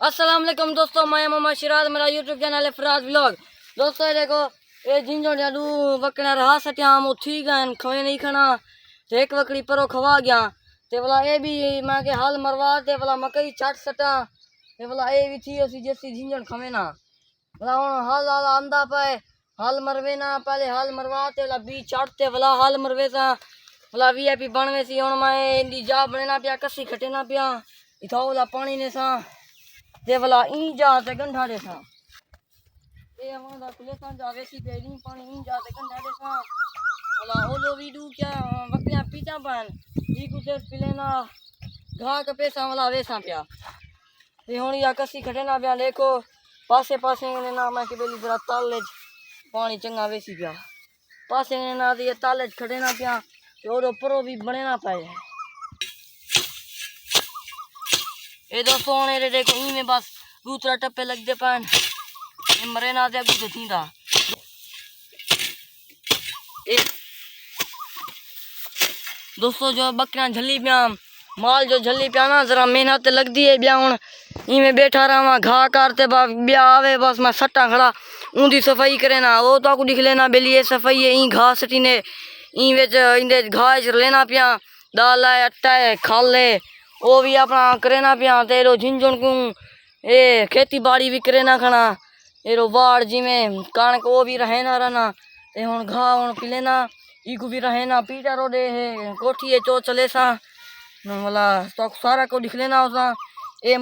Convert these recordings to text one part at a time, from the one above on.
अस्सलाम वालेकुम दोस्तों, मैं मोहम्मद शिराज, मेरा यूट्यूब चैनल है फराज व्लॉग। दोस्तों ये देखो, ये जिंजो जादू वकना रहा सटिया हम उठी गए खवे नहीं खाना तो एक वकड़ी परो खवा गया ते बोला ये भी मैं के हाल मरवा ते बोला मकई छट सटा ते बोला ये भी थी उसी जैसी जिंजन खवे ना बोला हुन हाल हाल आंदा पाए हाल मरवे ना पहले हाल मरवा ते बोला बी चढ़ते बोला हाल मरवे सा बोला वीआईपी बनवे सी हुन मैं इंदी जा बनेना पिया कसी खटे ना पिया इथो बोला पानी ने सा ते बोला ई जा ते गंढा दे सा ए हमारा खुले सा जावे सी पेरी पानी ई जा ते गंढा दे सा बोला ओलो वीडू क्या बकरियां पीछा पान ई कुछ पिलेना घा के पैसा वाला वेसा पिया ते हुन या कसी खटे ना पिया देखो पासे पासे ने ना मैं के बेली जरा ताले पानी चंगा वेसी पिया पासे ने ना ये ताले खटे ना पिया ते ओरो परो भी बने ना पाए ये दोस्तों ने देखो ई में बस दूसरा टप्पे लग दे पान ये मरे ना दे गुद थींदा दोस्तों जो बकरियां झली पिया माल जो झली पिया ना जरा मेहनत लगती है ब्या हुन ई में बैठा रहा घा करते ब्या आवे बस मैं सट्टा खड़ा ऊंधी सफाई करे ना वो तो आपको दिख लेना बेली ये सफाई है ई घा सटी ने ई विच इंदे घा च लेना पिया दाल है आटा है खाले वो भी अपना करे ना पिया तेरो झिंझुन को ये खेती बाड़ी भी करे ना खाना एरो वाड़ जिमें कणक वो भी रहे ना रहना ते हुन घा हुन पिले ना ई को भी रहे ना पीटा रो दे है कोठी चो चले सा वाला तो सारा को दिख लेना उसा ए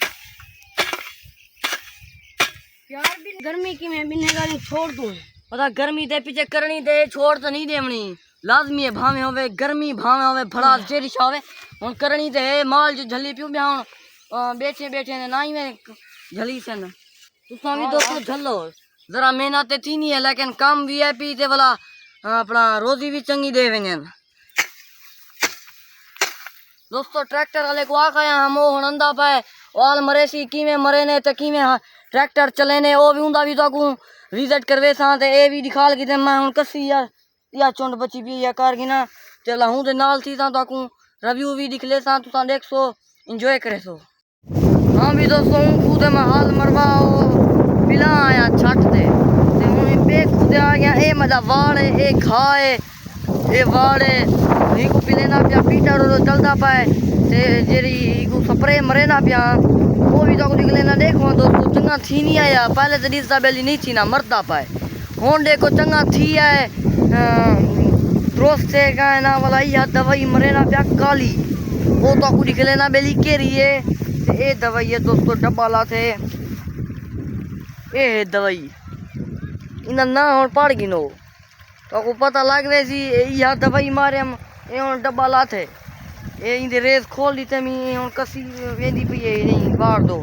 यार भी गर्मी की मैं बिना गाड़ी छोड़ दूं पता गर्मी दे पीछे करनी दे छोड़ तो नहीं देवनी लाजमी है भावे होवे गर्मी भावे होवे भड़ा जेरी छावे हुन करनी दे माल जो झली पियो ब्या हुन बैठे बैठे ने नाई में झली सन तुसा भी दोस्तों झलो जरा मेहनत थी नहीं है लेकिन काम वीआईपी ते वाला अपना रोजी भी चंगी दे वेंगे दोस्तों ट्रैक्टर वाले को आया हम वो हनंदा पाए वाल मरे सी की में मरे ने ते की में ट्रैक्टर चले ने वो भी उंदा भी तो को विजिट करवे सा ते ए भी दिखाल की ते मैं हुन कसी यार या चुंड बची भी या कार की ना चला हूं ते नाल थी ता को रिव्यू भी दिख ले सा तुसा देख सो एंजॉय करे सो हां भी दोस्तों कूदे में हाल मरवाओ पिला आया छट दे ते हुन बे कूदे आ गया ए मजा वाड़े ए खाए ए वाड़े ई को पिले ना पिया पीटा रो चलदा पाए ते जेरी को स्प्रे मरे ना पिया वो भी तो निकले ना देखो दोस्तों चंगा थी नहीं आया पहले तो दिसदा बेली नहीं थी ना मरदा पाए हुन देखो चंगा थी है दोस्त से का ना वाला या दवाई मरे ना पिया काली वो तो को निकले ना बेली के रही है ए दवाई है दोस्तों डब्बा ला थे ए दवाई इना ना हुन पड़ गिनो तो को पता लग वे सी या दवाई मारे हम ए हुन डब्बा ला थे ए इंदे रेस खोल दी ते मी हुन कसी वेंदी पई है नहीं बाहर दो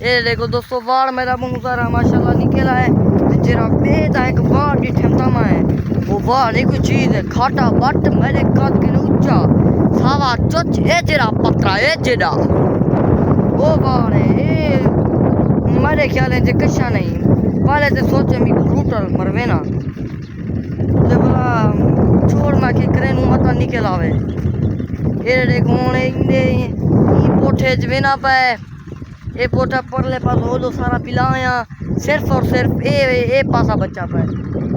ए देखो दोस्तों वाड़ मेरा बहुत सारा माशाल्लाह निकला है जरा बेदा एक वाड़ की ठमता है वो वाड़ एक चीज है खाटा बट मेरे कद के ऊंचा सावा चोच ए जरा पत्रा ए जेड़ा वो वाड़ है मेरे ख्याल है जे कशा नहीं पहले तो सोचे मी रूटर मरवे ना जब छोड़ मा के करे नु मत निकल आवे ए देखो इंदे ई पोठे जवे ना पाए ए पोटा परले पास होलो सारा पिलाया सिर्फ और सिर्फ ए पासा बच्चा पाए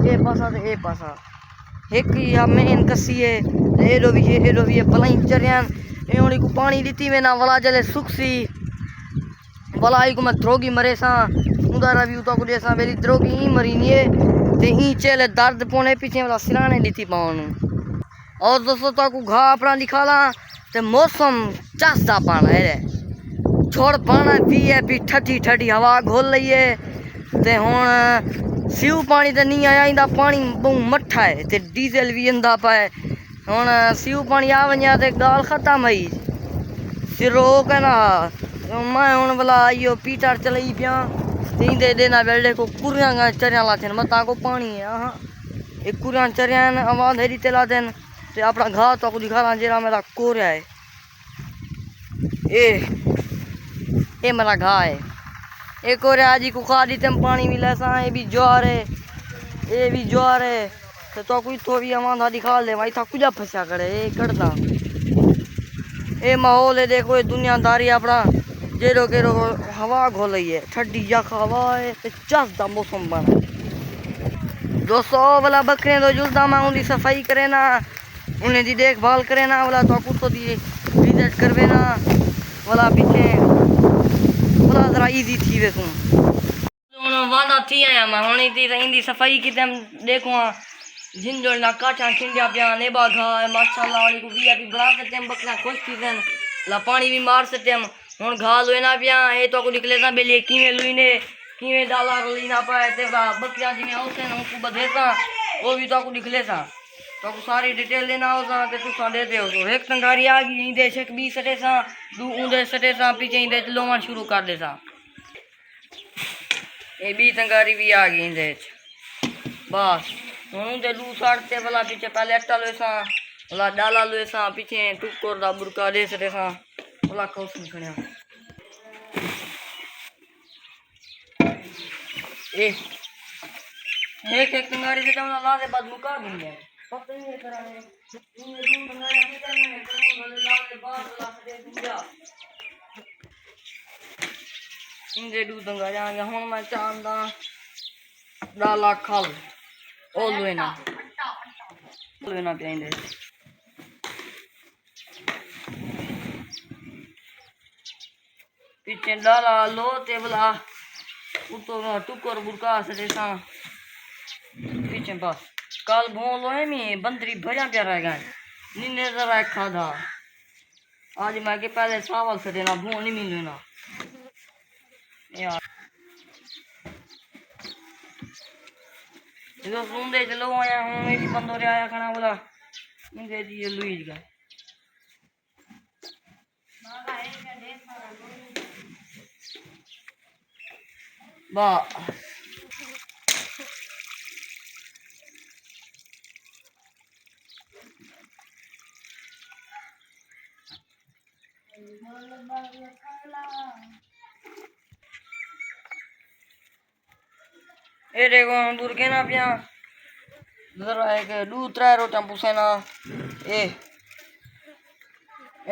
ए पासा ते ए पासा एक ही मेन कसी है एरो भी पलाई चरियान ए ओनी को पानी दीती में ना वाला जले सुखसी वाला आई को मैं द्रोगी मरे सा उदारा भी उता को देसा मेरी द्रोगी ही मरी नहीं है ते ही चले दर्द पोने पीछे वाला सिराने दीती पावन और दोस्तों तो को घा अपना निकाला ते मौसम चसदा पाना है छोड़ पाना भी है भी ठठी ठठी हवा घोल रही है ते हुन सिव पानी तो नहीं आया इंदा पानी बहु मठा है ते डीजल भी इंदा पाए हुन सिव पानी आ वञा ते गाल खत्म हई सिरो कहना मैं हुन भला आइयो पीटर चलई पिया ते इंदे देना बेल्डे को कुरियां चरियां लाथन मता को पानी है हां एक कुरियां चरियां आवाज हेरी तेला देन ते अपना घा तो को दिखाना जेरा मेरा कोरिया है ए मेरा घा है एक और आज को खा दी तम पानी मिला सा ये भी ज्वार है ये भी ज्वार है तो कोई तो भी हमारा दिखा ले भाई था कुछ फंसा करे ये करता ए माहौल है देखो ये दुनियादारी अपना जेरो केरो हवा घोलई है, ठंडी यख हवा है ते चसदा मौसम बना। दोस्तों वाला बकरे तो जुलदा मां उनकी सफाई करे ना, उन्हें दी देखभाल करे ना, वाला तो कुछ तो दी विजिट करवे ना, वाला पीछे वाला जरा इजी थी वे तू वादा थी आया मैं हुणी थी इंदी सफाई की तम देखो झिंझोड़ ना काठा खिंडिया पिया नेबा घा माशाल्लाह वाली को भी अभी बड़ा सकते हम बकरा खुश थी सन ला पानी भी मार सकते हम हुन घा लोना पिया ए तो को निकले सा बेले किवे लुईने किवे डाला रोलीना पाए ते बकरियां जी में औसे न को बधेसा वो भी तो को निकले सा तो को सारी डिटेल देना हो सा ते तू सा दे दे हो एक तंगारी आ गई इंदे शेक बी सटे सा दू उंदे सटे सा पीछे इंदे लोवन शुरू कर दे सा ये भी तंगारी भी आ गई इंदे बस हूँ तो लू साड़ते भला पीछे पहले अट्टा लो सा भला डाला लो सा पीछे टुकोर दा बुरका दे सटे सा भला कौस नहीं खड़िया एक एक तंगारी से तमला ला दे बाद मुका भी है पता ही नहीं करा है इनमें दो तंगारी भी करने में तो ला दे बाद ला दे दूंगा इंदे दो तंगारी आ गया हूं मैं चांदा डाला खल ओ लोना पे इंदे पीछे डाला लो ते भला उतो टुकर बुरका सटे सा पीछे बस कल भों लो है मी बंदरी भजा प्या रह गए निन्ने जरा खादा आज मैं के पहले चावल सटे ना भों नहीं मिले ना यार जो सुंदे चलो आया हूं मेरी बंदोरे आया खाना बोला इंदे जी ये लुईज गए बा ए देखो दूर के ना पिया जरा एक दू त्रै रोटा पूछे ना ए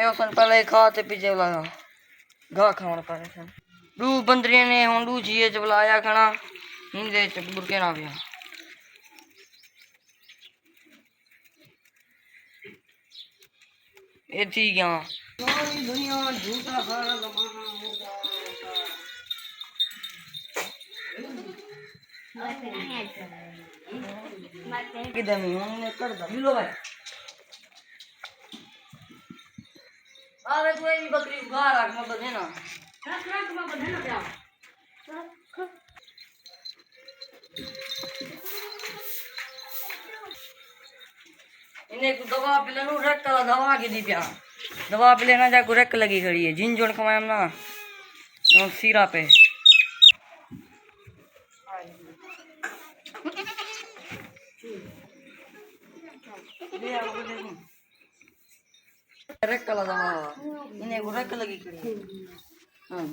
उसन पहले खाते पीछे लगा घा खावन पड़े सन दू बंदरिया ने हुन दू जिए च बुलाया खाना हिंदे च बुरके ना पिया ए ठीक है सारी दुनिया झूठा सारा जमाना किधर में हमने कर दा मिलो भाई अरे तू ये बकरी घा रख मत बधे ना रख मत बधे ना प्या इन्हें को दवा पिलानो रख का दवा की दी प्या दवा पिलेना जा को रख लगी खड़ी है झिंझोड़ खवायम ना सीरा पे रख का दवा इन्हें को रख लगी खड़ी है हां